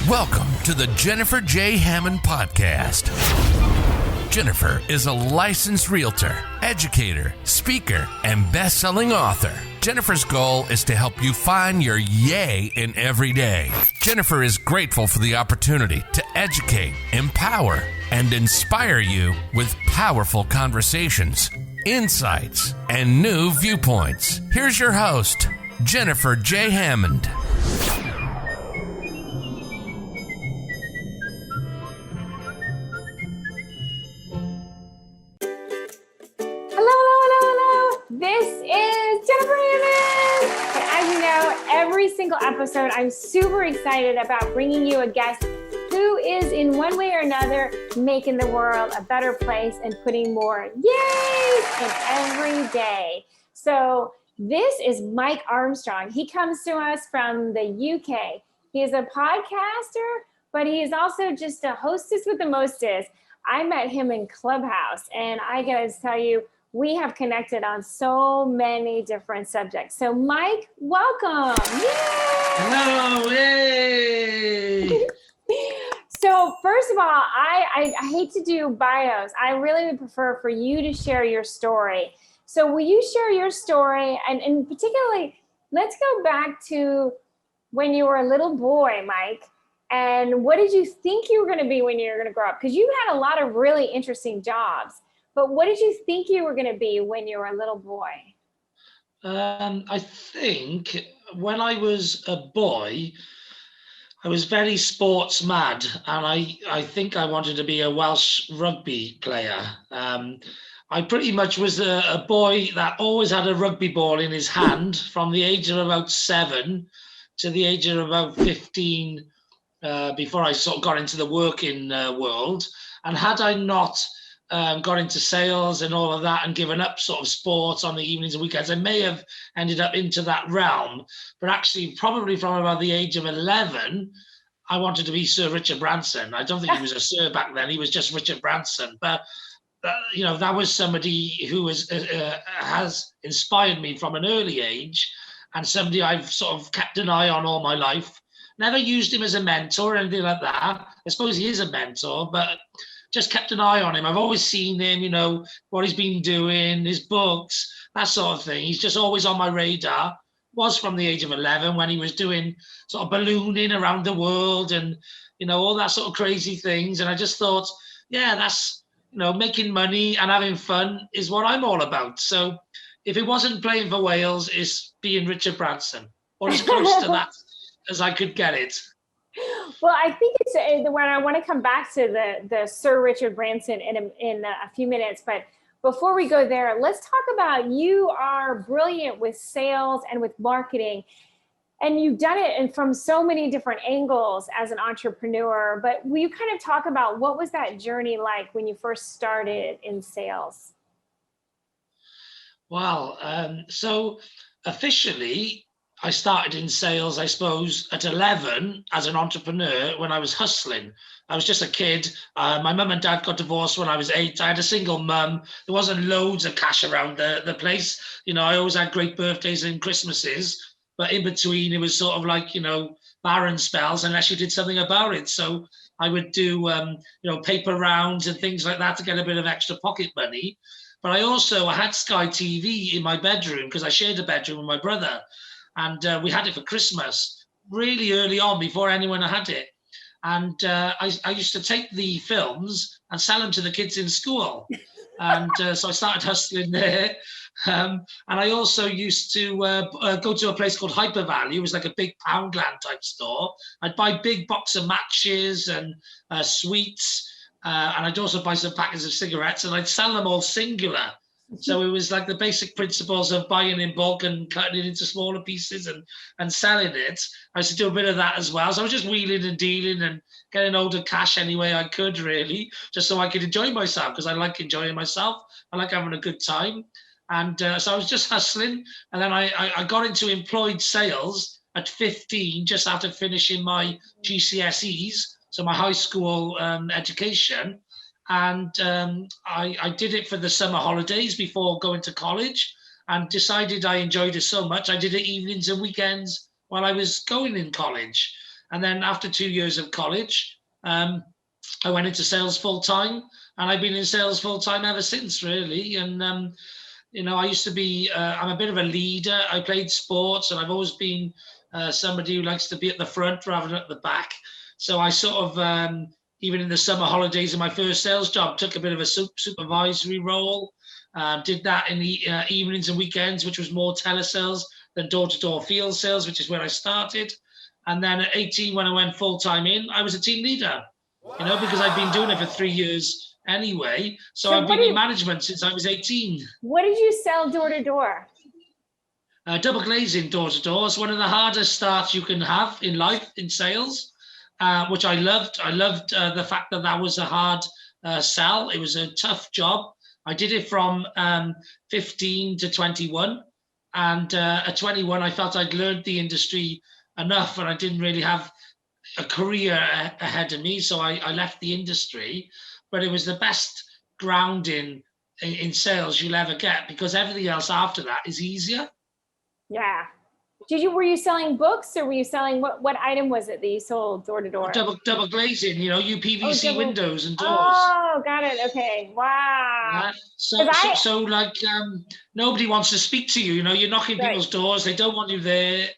Welcome to the Jennifer J. Hammond Podcast. Jennifer is a licensed realtor, educator, speaker, and best-selling author. Jennifer's goal is to help you find your yay in every day. Jennifer is grateful for the opportunity to educate, empower, and inspire you with powerful conversations, insights, and new viewpoints. Here's your host, Jennifer J. Hammond. Every single episode, I'm super excited about bringing you a guest who is in one way or another making the world a better place and putting more yays in every day. So this is Mike Armstrong. He comes to us from the UK. He is a podcaster, but he is also just a hostess with the mostest. I met him in Clubhouse, and I gotta tell you, we have connected on so many different subjects. So Mike, welcome. Yay! Hello, yay! So first of all, I hate to do bios. I really would prefer for you to share your story. So will you share your story? And particularly, let's go back to when you were a little boy, Mike. And what did you think you were gonna be when you were gonna grow up? Because you had a lot of really interesting jobs. But what did you think you were going to be when you were a little boy? I think when I was a boy, I was very sports mad, and I think I wanted to be a Welsh rugby player. I pretty much was a boy that always had a rugby ball in his hand from the age of about 7 to the age of about 15 before I sort of got into the working world. And had I not got into sales and all of that and given up sort of sports on the evenings and weekends, I may have ended up into that realm. But actually, probably from about the age of 11, I wanted to be Sir Richard Branson. I don't think he was a sir back then. He was just Richard Branson. But, that was somebody who has inspired me from an early age, and somebody I've sort of kept an eye on all my life. Never used him as a mentor or anything like that. I suppose he is a mentor, but just kept an eye on him. I've always seen him, what he's been doing, his books, that sort of thing. He's just always on my radar. Was from the age of 11 when he was doing sort of ballooning around the world and, all that sort of crazy things. And I just thought, yeah, that's, making money and having fun is what I'm all about. So if it wasn't playing for Wales, it's being Richard Branson, or as close to that as I could get it. Well, I think it's when I want to come back to the Sir Richard Branson in a few minutes. But before we go there, let's talk about, you are brilliant with sales and with marketing, and you've done it from so many different angles as an entrepreneur. But will you kind of talk about what was that journey like when you first started in sales? Well, so officially, I started in sales, I suppose, at 11 as an entrepreneur when I was hustling. I was just a kid. My mum and dad got divorced when I was 8. I had a single mum. There wasn't loads of cash around the place. I always had great birthdays and Christmases, but in between it was sort of like, barren spells unless you did something about it. So I would do, paper rounds and things like that to get a bit of extra pocket money. But I had Sky TV in my bedroom because I shared a bedroom with my brother. And we had it for Christmas really early on before anyone had it. And I used to take the films and sell them to the kids in school. And so I started hustling there. And I also used to go to a place called Hyper Value. It was like a big Poundland type store. I'd buy big box of matches and sweets. And I'd also buy some packets of cigarettes, and I'd sell them all singular. So it was like the basic principles of buying in bulk and cutting it into smaller pieces and selling it. I used to do a bit of that as well. So I was just wheeling and dealing and getting hold of cash any way I could, really, just so I could enjoy myself, because I like enjoying myself. I like having a good time. And so I was just hustling. And then I got into employed sales at 15, just after finishing my GCSEs, so my high school education. And I did it for the summer holidays before going to college, and decided I enjoyed it so much I did it evenings and weekends while I was going in college. And then after 2 years of college, I went into sales full time, and I've been in sales full time ever since, really. And I used to be, I'm a bit of a leader. I played sports, and I've always been somebody who likes to be at the front rather than at the back. So I sort of, even in the summer holidays in my first sales job, took a bit of a supervisory role. Did that in the evenings and weekends, which was more telesales than door-to-door field sales, which is where I started. And then at 18, when I went full-time in, I was a team leader, because I'd been doing it for 3 years anyway. So I've been in management since I was 18. What did you sell door-to-door? Double glazing door-to-door is one of the hardest starts you can have in life in sales, which I loved. I loved the fact that was a hard sell. It was a tough job. I did it from 15 to 21. And at 21, I felt I'd learned the industry enough, and I didn't really have a career ahead of me. So I left the industry, but it was the best grounding in sales you'll ever get, because everything else after that is easier. Yeah. Were you selling books, or were you selling, what item was it that you sold door to door? Double glazing, UPVC windows and doors. Oh, got it. Okay. Wow. Yeah. So nobody wants to speak to you. You're knocking people's doors. They don't want you there.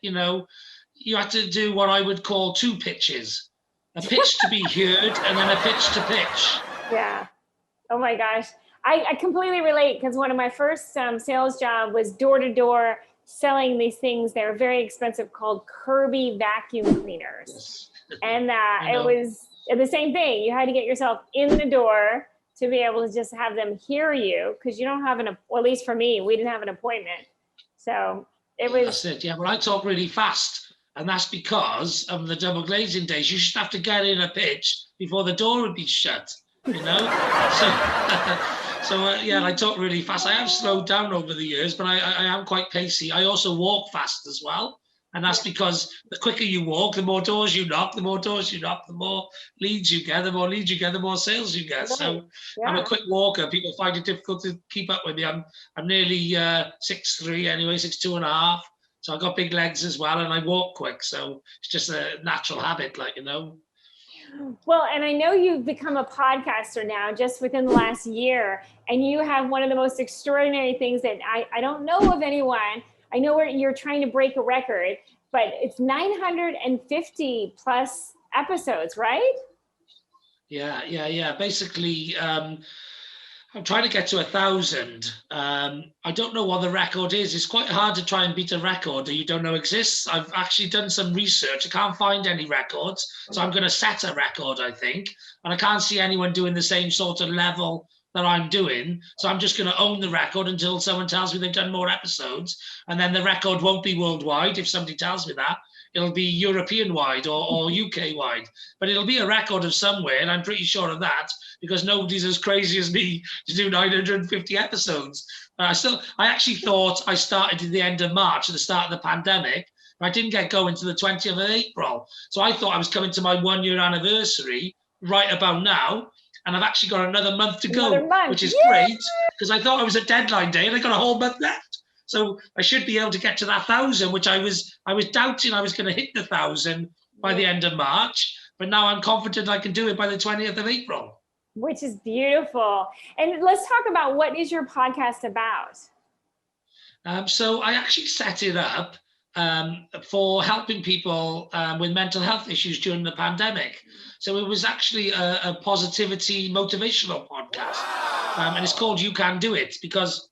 You have to do what I would call 2 pitches: a pitch to be heard, and then a pitch to pitch. Yeah. Oh my gosh. I completely relate, because one of my first sales job was door to door, selling these things. They're very expensive, called Kirby vacuum cleaners. Yes. And it was the same thing. You had to get yourself in the door to be able to just have them hear you, because you don't have at least for me, we didn't have an appointment. So it was. That's it. Yeah. Well, I talk really fast, and that's because of the double glazing days. You should have to get in a pitch before the door would be shut, So I talk really fast. I have slowed down over the years, but I am quite pacey. I also walk fast as well. And that's because the quicker you walk, the more doors you knock, the more leads you get, the more sales you get. So I'm a quick walker. People find it difficult to keep up with me. I'm nearly 6'3", anyway, 6'2.5". So I've got big legs as well, and I walk quick. So it's just a natural habit, Well, and I know you've become a podcaster now just within the last year, and you have one of the most extraordinary things that I don't know of anyone. I know where you're trying to break a record, but it's 950 plus episodes, right? Yeah. Basically, I'm trying to get to 1,000. I don't know what the record is. It's quite hard to try and beat a record that you don't know exists. I've actually done some research. I can't find any records. So I'm going to set a record, I think. And I can't see anyone doing the same sort of level that I'm doing. So I'm just going to own the record until someone tells me they've done more episodes. And then the record won't be worldwide. If somebody tells me that, it'll be European wide or UK wide, but it'll be a record of somewhere. And I'm pretty sure of that, because nobody's as crazy as me to do 950 episodes. I actually thought I started at the end of March, at the start of the pandemic. I didn't get going to the 20th of April. So I thought I was coming to my 1-year anniversary right about now. And I've actually got another month to go, which is great, because I thought I was at deadline day and I got a whole month left. So I should be able to get to that 1,000, which I was doubting I was going to hit the 1,000 by the end of March. But now I'm confident I can do it by the 20th of April. Which is beautiful. And let's talk about, what is your podcast about? So I actually set it up for helping people with mental health issues during the pandemic. So it was actually a positivity motivational podcast. And it's called You Can Do It, because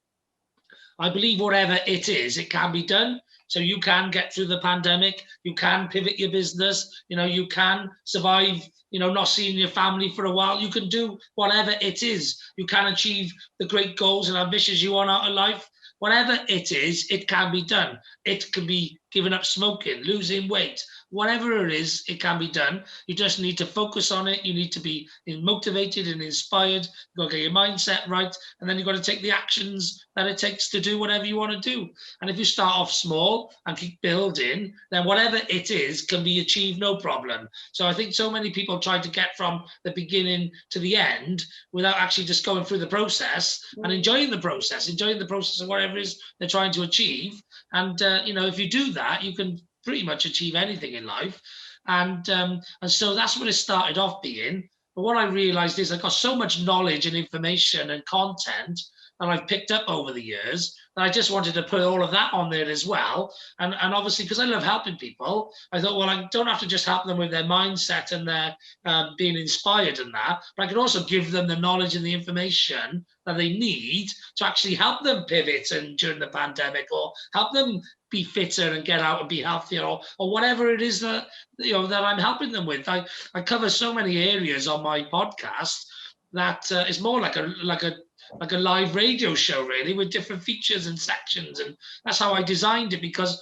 I believe whatever it is, it can be done. So you can get through the pandemic. You can pivot your business. You can survive, not seeing your family for a while. You can do whatever it is. You can achieve the great goals and ambitions you want out of life. Whatever it is, it can be done. It can be giving up smoking, losing weight, whatever it is, it can be done. You just need to focus on it. You need to be motivated and inspired. You've got to get your mindset right. And then you've got to take the actions that it takes to do whatever you want to do. And if you start off small and keep building, then whatever it is can be achieved, no problem. So I think so many people try to get from the beginning to the end without actually just going through the process and enjoying the process of whatever it is they're trying to achieve. And, if you do that, you can pretty much achieve anything in life. And so that's what it started off being. But what I realized is I got so much knowledge and information and content that I've picked up over the years that I just wanted to put all of that on there as well. And obviously, because I love helping people, I thought, well, I don't have to just help them with their mindset and their being inspired and that, but I can also give them the knowledge and the information that they need to actually help them pivot and during the pandemic, or help them be fitter and get out and be healthier, or whatever it is that that I'm helping them with. I cover so many areas on my podcast that it's more like a live radio show, really, with different features and sections. And that's how I designed it, because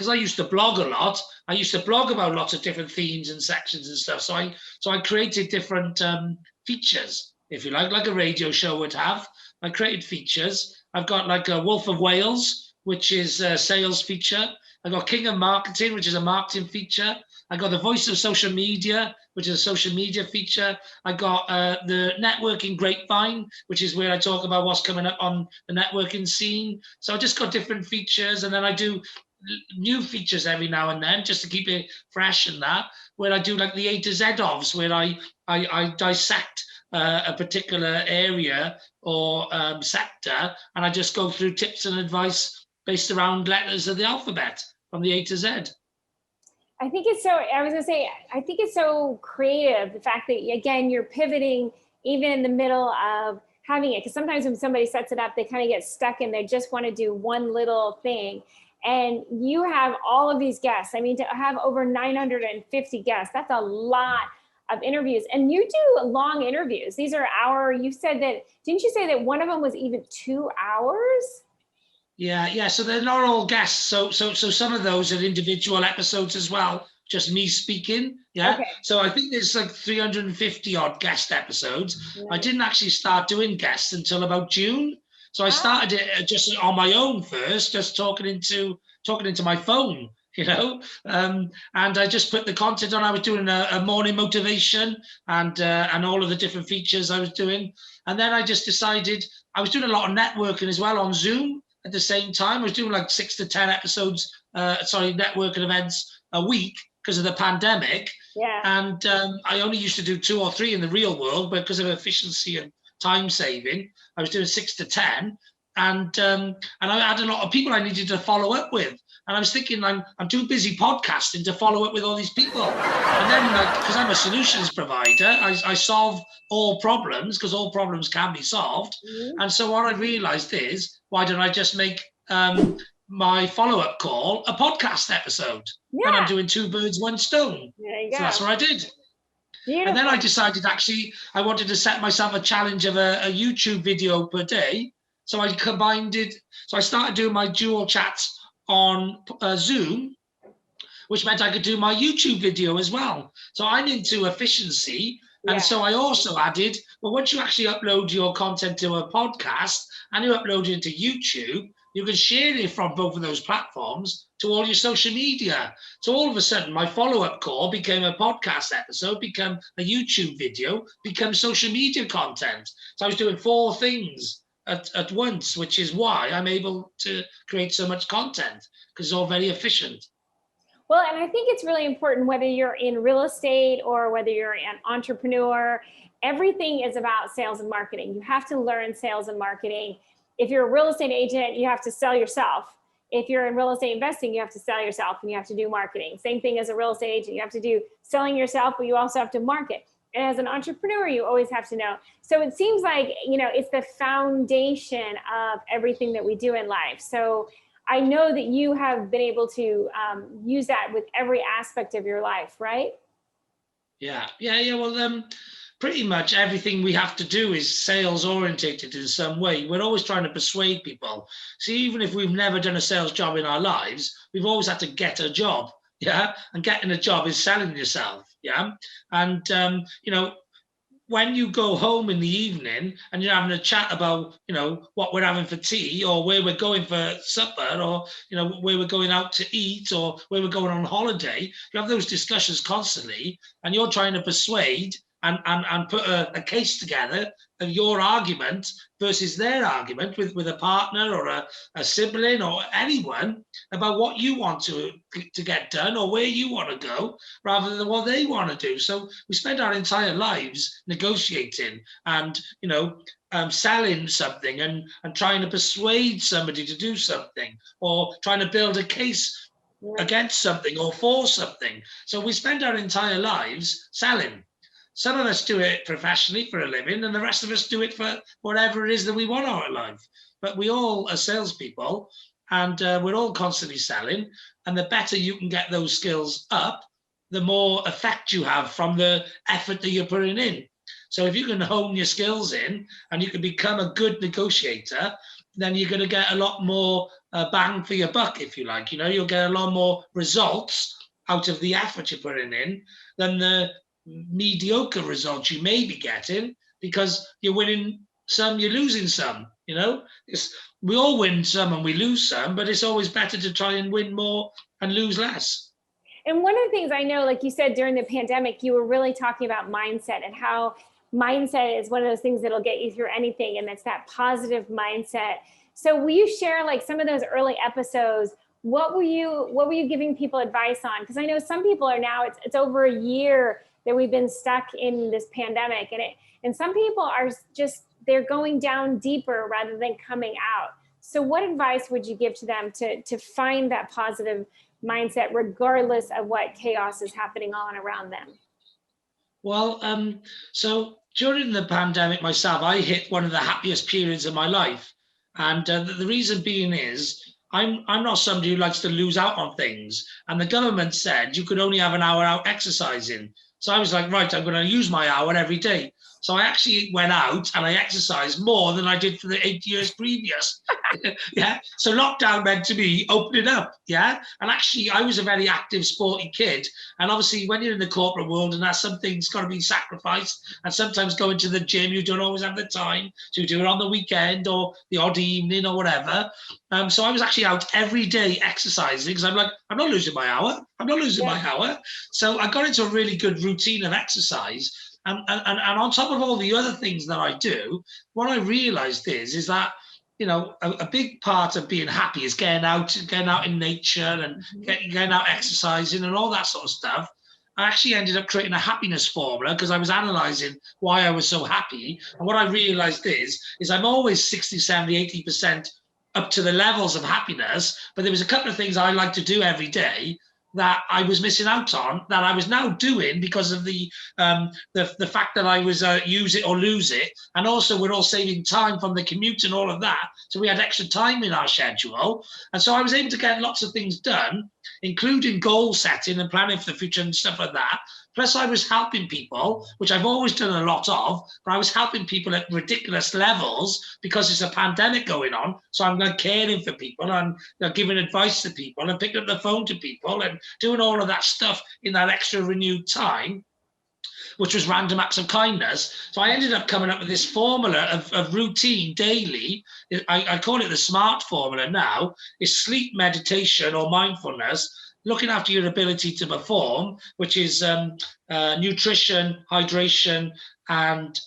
I used to blog a lot. I used to blog about lots of different themes and sections and stuff. So I created different features, if you like a radio show would have. I created features. I've got like a Wolf of Wales, which is a sales feature. I got King of Marketing, which is a marketing feature. I got the Voice of Social Media, which is a social media feature. I got the Networking Grapevine, which is where I talk about what's coming up on the networking scene. So I just got different features, and then I do new features every now and then just to keep it fresh, and that, where I do like the A to Z ofs, where I dissect a particular area or sector, and I just go through tips and advice based around letters of the alphabet from the A to Z. I think it's so creative, the fact that, again, you're pivoting even in the middle of having it. Because sometimes when somebody sets it up, they kind of get stuck and they just want to do one little thing. And you have all of these guests. I mean, to have over 950 guests, that's a lot of interviews. And you do long interviews. These are didn't you say that one of them was even 2 hours? Yeah. So they're not all guests. So some of those are individual episodes as well, just me speaking. Yeah. Okay. So I think there's like 350 odd guest episodes. Nice. I didn't actually start doing guests until about June. So I started it just on my own first, just talking into my phone, and I just put the content on. I was doing a morning motivation and all of the different features I was doing. And then I just decided I was doing a lot of networking as well on Zoom at the same time. I was doing like 6 to 10 episodes, networking events a week because of the pandemic. Yeah. And I only used to do 2 or 3 in the real world, but because of efficiency and time saving, I was doing 6 to 10. And I had a lot of people I needed to follow up with. And I was thinking, I'm too busy podcasting to follow up with all these people. And then, because I'm a solutions provider, I solve all problems, because all problems can be solved. Mm-hmm. And so what I realized is, why don't I just make my follow-up call a podcast episode? Yeah. And I'm doing 2 birds, 1 stone. There you go. So that's what I did. Beautiful. And then I decided, actually, I wanted to set myself a challenge of a YouTube video per day. So I combined it. So I started doing my dual chats on Zoom, which meant I could do my YouTube video as well. So I'm into efficiency. And so I also added, well, once you actually upload your content to a podcast and you upload it to YouTube, you can share it from both of those platforms to all your social media. So all of a sudden, my follow-up call became a podcast episode, become a YouTube video, become social media content. So I was doing 4 things at once, which is why I'm able to create so much content, because it's all very efficient. Well, and I think it's really important, whether you're in real estate or whether you're an entrepreneur, everything is about sales and marketing. You have to learn sales and marketing. If you're a real estate agent, you have to sell yourself. If you're in real estate investing, you have to sell yourself and you have to do marketing. Same thing as a real estate agent. You have to do selling yourself, but you also have to market. And as an entrepreneur, you always have to know. So it seems like, it's the foundation of everything that we do in life. So I know that you have been able to use that with every aspect of your life, right? Yeah. Well, pretty much everything we have to do is sales orientated in some way. We're always trying to persuade people. See, even if we've never done a sales job in our lives, we've always had to get a job. Yeah. And getting a job is selling yourself. Yeah. And, when you go home in the evening and you're having a chat about, what we're having for tea, or where we're going for supper, or, where we're going out to eat, or where we're going on holiday, you have those discussions constantly, and you're trying to persuade and put a case together of your argument versus their argument with a partner or a sibling or anyone about what you want to get done or where you want to go rather than what they want to do. So we spend our entire lives negotiating and, selling something and trying to persuade somebody to do something or trying to build a case against something or for something. So we spend our entire lives selling. Some of us do it professionally for a living, and the rest of us do it for whatever it is that we want out of life. But we all are salespeople, and we're all constantly selling. And the better you can get those skills up, the more effect you have from the effort that you're putting in. So if you can hone your skills in and you can become a good negotiator, then you're going to get a lot more bang for your buck, if you like. You'll get a lot more results out of the effort you're putting in than the mediocre results you may be getting, because you're winning some, you're losing some. We all win some and we lose some, but it's always better to try and win more and lose less. And one of the things I know, like you said, during the pandemic, you were really talking about mindset and how mindset is one of those things that'll get you through anything. And it's that positive mindset. So will you share like some of those early episodes? What were you giving people advice on? Because I know some people are now, it's over a year that we've been stuck in this pandemic, and some people are just, they're going down deeper rather than coming out. So what advice would you give to them to find that positive mindset regardless of what chaos is happening on around them? Well, so during the pandemic myself, I hit one of the happiest periods of my life. And the reason being is I'm not somebody who likes to lose out on things. And the government said you could only have an hour out exercising. So I was like, right, I'm going to use my hour every day. So I actually went out and I exercised more than I did for the 8 years previous. Yeah. So lockdown meant to me opening up. Yeah. And actually, I was a very active, sporty kid. And obviously, when you're in the corporate world and that's something's got to be sacrificed, and sometimes going to the gym, you don't always have the time to do it on the weekend or the odd evening or whatever. So I was actually out every day exercising because I'm like, I'm not losing my hour. I'm not losing my hour. So I got into a really good routine of exercise. And on top of all the other things that I do, what I realized is that, a big part of being happy is getting out in nature and getting out exercising and all that sort of stuff. I actually ended up creating a happiness formula because I was analyzing why I was so happy. And what I realized is I'm always 60, 70, 80% up to the levels of happiness. But there was a couple of things I like to do every day that I was missing out on that I was now doing because of the fact that I was use it or lose it. And also we're all saving time from the commute and all of that. So we had extra time in our schedule. And so I was able to get lots of things done, including goal setting and planning for the future and stuff like that. Plus I was helping people, which I've always done a lot of, but I was helping people at ridiculous levels because there's a pandemic going on. So I'm caring for people and giving advice to people and picking up the phone to people and doing all of that stuff in that extra renewed time, which was random acts of kindness. So I ended up coming up with this formula of routine daily. I call it the SMART formula now. It's sleep, meditation or mindfulness, looking after your ability to perform, which is nutrition, hydration, and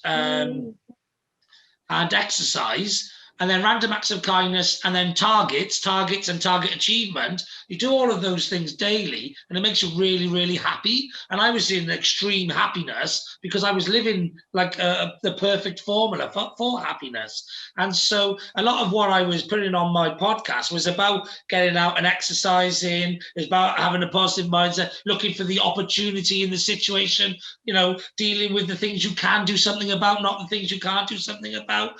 exercise, and then random acts of kindness, and then targets and target achievement. You do all of those things daily, and it makes you really, really happy. And I was in extreme happiness because I was living like the perfect formula for happiness. And so a lot of what I was putting on my podcast was about getting out and exercising. It's about having a positive mindset, looking for the opportunity in the situation, dealing with the things you can do something about, not the things you can't do something about,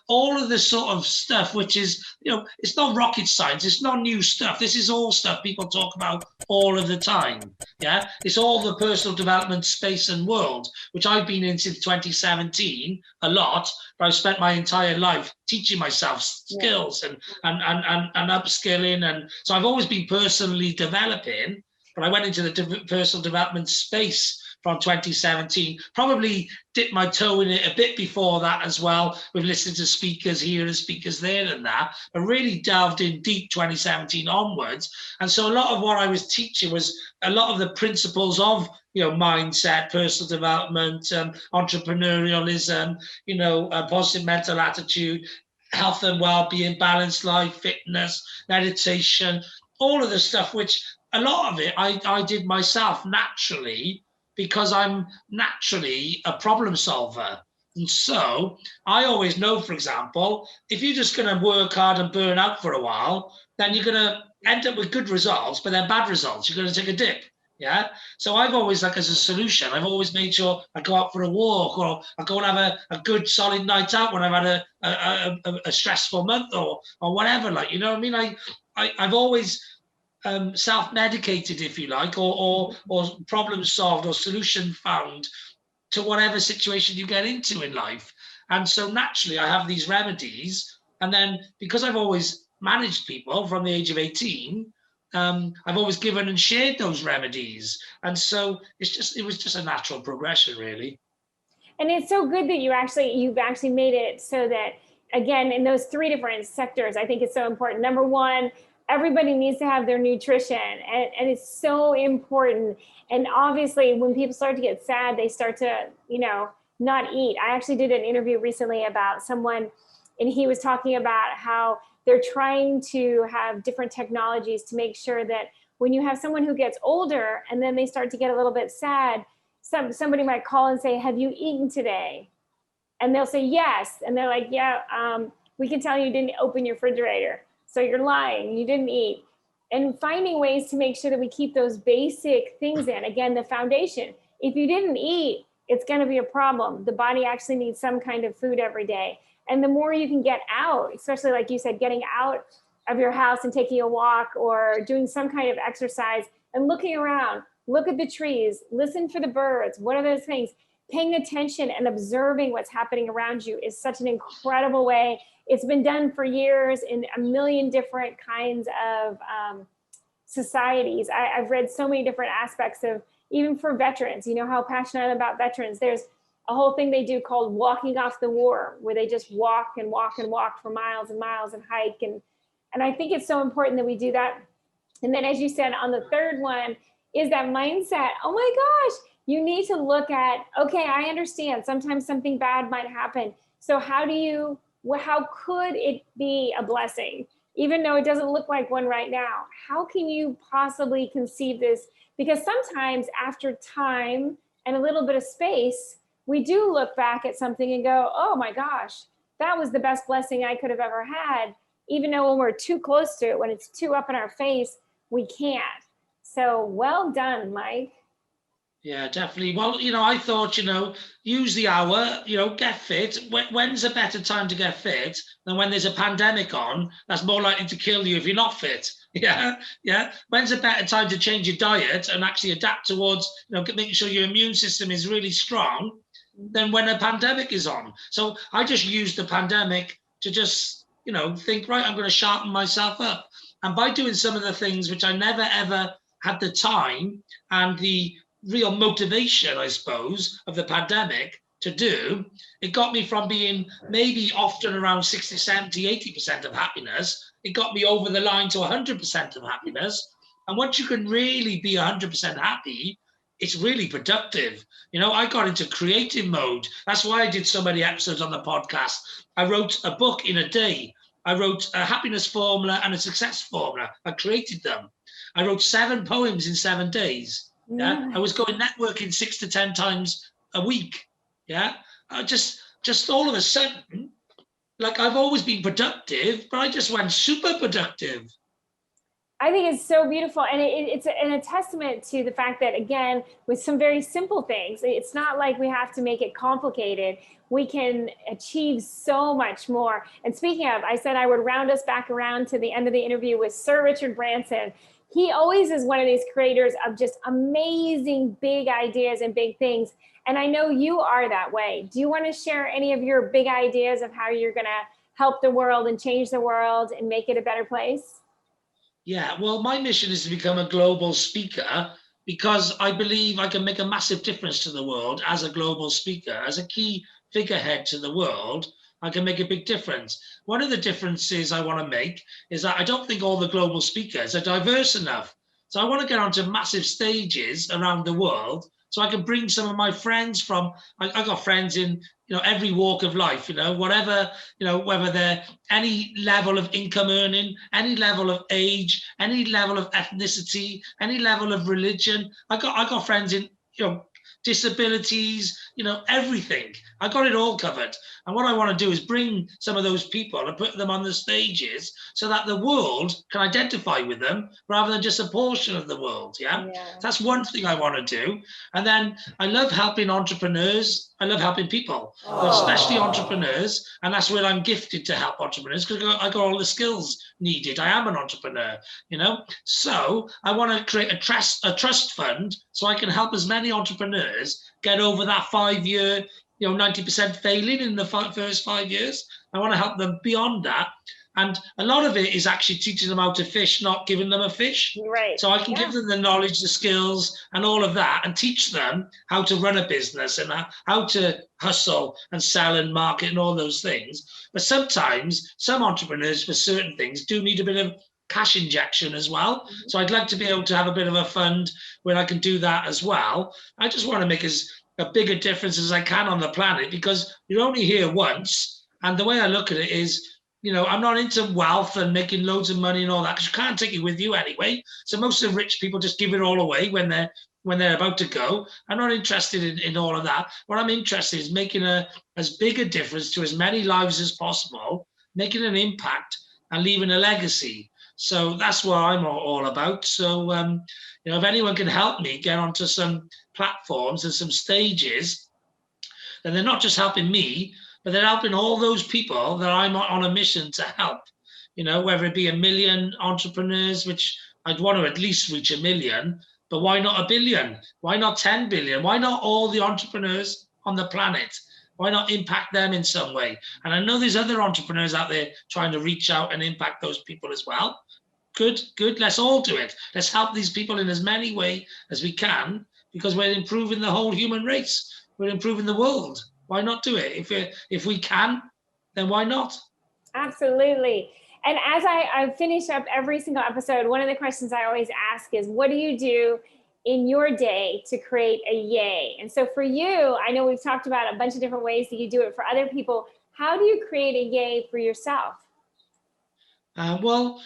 all of this sort of stuff, which is, it's not rocket science. It's not new stuff. This is all stuff people talk about all of the time. Yeah. It's all the personal development space and world, which I've been in since 2017 a lot, but I've spent my entire life teaching myself skills and upskilling. And so I've always been personally developing, but I went into the personal development space from 2017. Probably dipped my toe in it a bit before that as well. We've listened to speakers here and speakers there and that, but really delved in deep 2017 onwards. And so a lot of what I was teaching was a lot of the principles of, mindset, personal development, entrepreneurialism, positive mental attitude, health and well-being, balanced life, fitness, meditation, all of the stuff, which a lot of it I did myself naturally, because I'm naturally a problem solver. And so I always know, for example, if you're just going to work hard and burn out for a while, then you're going to end up with good results, but then bad results. You're going to take a dip. Yeah. So I've always, as a solution, I've always made sure I go out for a walk, or I go and have a good solid night out when I've had a stressful month or whatever. You know what I mean? I've always self-medicated, if you like, or problem solved or solution found to whatever situation you get into in life. And so naturally I have these remedies. And then because I've always managed people from the age of 18, I've always given and shared those remedies. And so it was just a natural progression, really. And it's so good that you've actually made it so that, again, in those 3 different sectors, I think it's so important. Number one, everybody needs to have their nutrition, and it's so important. And obviously when people start to get sad, they start to, not eat. I actually did an interview recently about someone, and he was talking about how they're trying to have different technologies to make sure that when you have someone who gets older and then they start to get a little bit sad, somebody might call and say, have you eaten today? And they'll say yes. And they're like, yeah, we can tell you didn't open your refrigerator. So you're lying, you didn't eat. And finding ways to make sure that we keep those basic things in. Again, the foundation. If you didn't eat, it's going to be a problem. The body actually needs some kind of food every day. And the more you can get out, especially like you said, getting out of your house and taking a walk or doing some kind of exercise and looking around, look at the trees, listen for the birds. What are those things? Paying attention and observing what's happening around you is such an incredible way. It's been done for years in a million different kinds of societies. I've read so many different aspects of, even for veterans, how passionate I'm about veterans. There's a whole thing they do called walking off the war, where they just walk and walk and walk for miles and miles and hike. And I think it's so important that we do that. And then, as you said, on the third one is that mindset. Oh my gosh, you need to look at, okay, I understand sometimes something bad might happen. So how could it be a blessing? Even though it doesn't look like one right now, how can you possibly conceive this? Because sometimes after time and a little bit of space, we do look back at something and go, oh my gosh, that was the best blessing I could have ever had. Even though when we're too close to it, when it's too up in our face, we can't. So well done, Mike. Yeah, definitely. Well, I thought, use the hour, get fit. When's a better time to get fit than when there's a pandemic on that's more likely to kill you if you're not fit? Yeah. When's a better time to change your diet and actually adapt towards, making sure your immune system is really strong than when a pandemic is on? So I just used the pandemic to just, think, right, I'm going to sharpen myself up. And by doing some of the things which I never, ever had the time and the real motivation, I suppose, of the pandemic to do, it got me from being maybe often around 60, 70, 80% of happiness. It got me over the line to 100% of happiness. And once you can really be 100% happy, it's really productive. I got into creative mode. That's why I did so many episodes on the podcast. I wrote a book in a day. I wrote a happiness formula and a success formula. I created them. I wrote 7 poems in 7 days. Yeah, I was going networking 6 to 10 times a week. Yeah, I just all of a sudden, like, I've always been productive, but I just went super productive. I think it's so beautiful. And it's a testament to the fact that, again, with some very simple things, it's not like we have to make it complicated. We can achieve so much more. And speaking of, I said I would round us back around to the end of the interview with Sir Richard Branson. He always is one of these creators of just amazing big ideas and big things. And I know you are that way. Do you want to share any of your big ideas of how you're going to help the world and change the world and make it a better place? Yeah, well, my mission is to become a global speaker because I believe I can make a massive difference to the world as a global speaker, as a key figurehead to the world. I can make a big difference. One of the differences I want to make is that I don't think all the global speakers are diverse enough. So I want to get onto massive stages around the world so I can bring some of my friends from, I got friends in, every walk of life, whatever, whether they're any level of income earning, any level of age, any level of ethnicity, any level of religion. I got friends in, disabilities, everything. I got it all covered. And what I want to do is bring some of those people and put them on the stages so that the world can identify with them rather than just a portion of the world. Yeah. That's one thing I want to do. And then I love helping entrepreneurs. I love helping people, but especially entrepreneurs. And that's where I'm gifted to help entrepreneurs because I got all the skills needed. I am an entrepreneur, So I want to create a trust fund so I can help as many entrepreneurs get over that 5-year, 90% failing in the first 5 years. I want to help them beyond that. And a lot of it is actually teaching them how to fish, not giving them a fish. Right. So I can give them the knowledge, the skills, and all of that, and teach them how to run a business and how to hustle and sell and market and all those things. But sometimes some entrepreneurs for certain things do need a bit of cash injection as well. So I'd like to be able to have a bit of a fund where I can do that as well. I just want to make as a bigger difference as I can on the planet because you're only here once. And the way I look at it is, I'm not into wealth and making loads of money and all that because you can't take it with you anyway. So most of the rich people just give it all away when they're about to go. I'm not interested in all of that. What I'm interested in is making as big a difference to as many lives as possible, making an impact and leaving a legacy. So that's what I'm all about. So, if anyone can help me get onto some platforms and some stages, then they're not just helping me, but they're helping all those people that I'm on a mission to help, whether it be 1 million entrepreneurs, which I'd want to at least reach 1 million, but why not 1 billion? Why not 10 billion? Why not all the entrepreneurs on the planet? Why not impact them in some way? And I know there's other entrepreneurs out there trying to reach out and impact those people as well. Good. Let's all do it. Let's help these people in as many ways as we can because we're improving the whole human race. We're improving the world. Why not do it? If we can, then why not? Absolutely. And as I finish up every single episode, one of the questions I always ask is, what do you do in your day to create a yay? And so for you, I know we've talked about a bunch of different ways that you do it for other people. How do you create a yay for yourself? Well,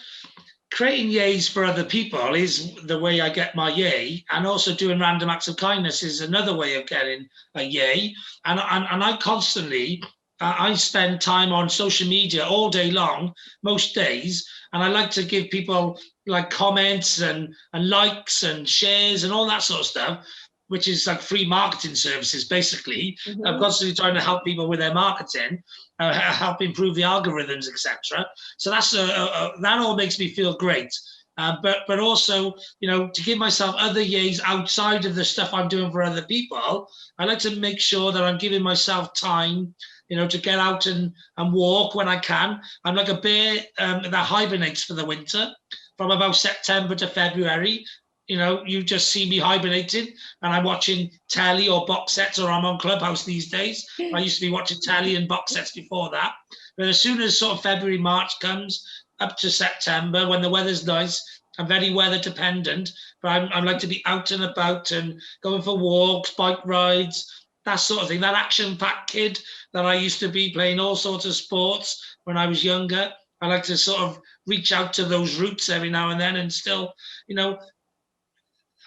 creating yays for other people is the way I get my yay, and also doing random acts of kindness is another way of getting a yay. And I constantly, I spend time on social media all day long, most days, and I like to give people like comments and likes and shares and all that sort of stuff, which is like free marketing services, basically. I'm constantly trying to help people with their marketing, help improve the algorithms, etc. So that's that all makes me feel great. But also, to give myself other yays outside of the stuff I'm doing for other people, I like to make sure that I'm giving myself time, to get out and walk when I can. I'm like a bear that hibernates for the winter from about September to February. You just see me hibernating and I'm watching telly or box sets, or I'm on Clubhouse these days. I used to be watching telly and box sets before that. But as soon as sort of February, March comes up to September, when the weather's nice, I'm very weather dependent, but I like to be out and about and going for walks, bike rides, that sort of thing. That action-packed kid that I used to be, playing all sorts of sports when I was younger. I like to sort of reach out to those roots every now and then and still,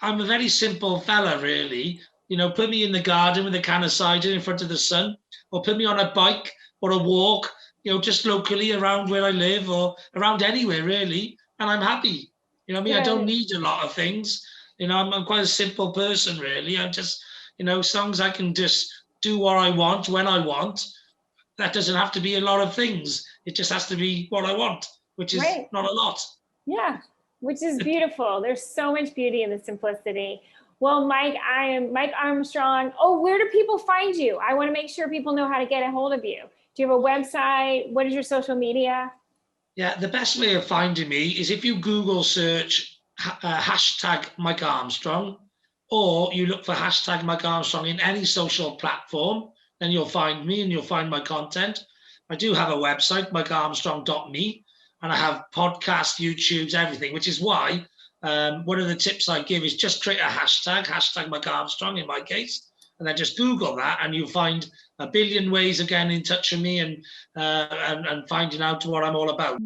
I'm a very simple fella, really. Put me in the garden with a can of cider in front of the sun, or put me on a bike or a walk, just locally around where I live or around anywhere, really. And I'm happy. I don't need a lot of things. I'm quite a simple person, really. I'm just, as long as I can just do what I want when I want, that doesn't have to be a lot of things. It just has to be what I want, which is not a lot. Yeah. Which is beautiful. There's so much beauty in the simplicity. Well, Mike, I am Mike Armstrong. Oh, where do people find you? I want to make sure people know how to get a hold of you. Do you have a website? What is your social media? Yeah, the best way of finding me is if you Google search hashtag Mike Armstrong, or you look for hashtag Mike Armstrong in any social platform, then you'll find me and you'll find my content. I do have a website, mikearmstrong.me, and I have podcasts, YouTubes, everything, which is why one of the tips I give is just create a hashtag Mike Armstrong in my case, and then just Google that and you'll find a billion ways of getting in touch with me and finding out what I'm all about.